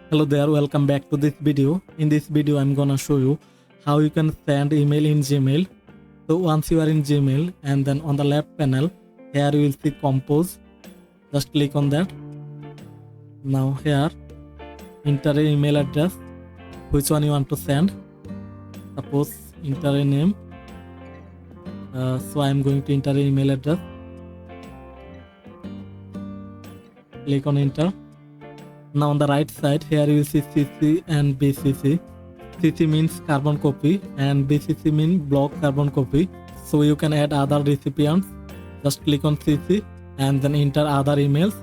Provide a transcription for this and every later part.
Hello there, welcome back to this video. In this video I'm gonna show you how you can send email in Gmail. So once you are in Gmail, and then on the left panel here you will see compose. Just click on that. Now here enter an email address, which one you want to send. Suppose enter a name. So I'm going to enter an email address. Click on enter. Now on the right side here you will see CC and BCC. CC means carbon copy and BCC means block carbon copy. So you can add other recipients. Just click on CC and then enter other emails.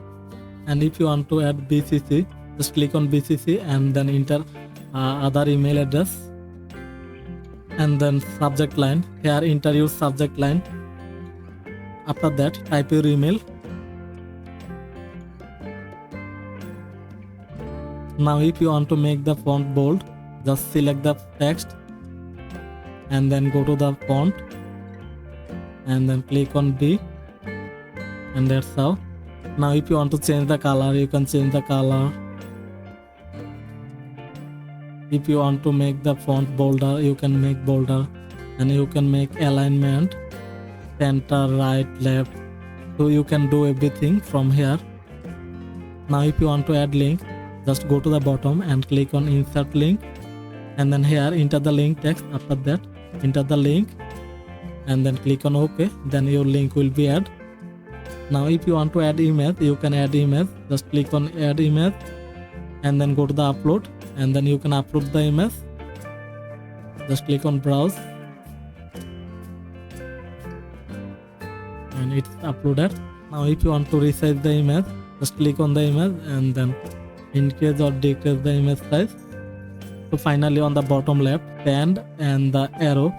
And if you want to add BCC, just click on BCC and then enter other email address. And then subject line, here enter your subject line. After that type your email. Now if you want to make the font bold, just select the text and then go to the font and then click on B, and that's how. Now if you want to change the color, you can change the color. If you want to make the font bolder, you can make bolder, and you can make alignment, center, right, left. So you can do everything from here. Now if you want to add link, just go to the bottom and click on insert link, and then here enter the link text. After that enter the link and then click on OK, then your link will be added. Now if you want to add image, you can add image. Just click on add image and then go to the upload, and then you can upload the image. Just click on browse and it's uploaded. Now if you want to resize the image, just click on the image and then increase or decrease the image size. So finally on the bottom left, send and the arrow.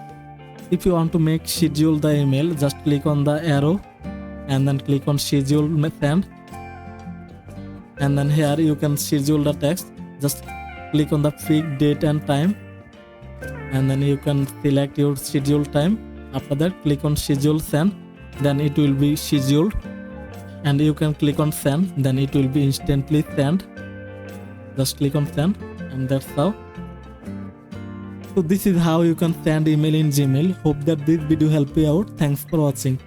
If you want to make schedule the email, just click on the arrow and then click on schedule send, and then here you can schedule the text. Just click on the fix date and time, and then you can select your schedule time. After that click on schedule send, then it will be scheduled, and you can click on send, then it will be instantly sent. Just click on send, and that's how. So this is how you can send email in Gmail. Hope that this video helped you out. Thanks for watching.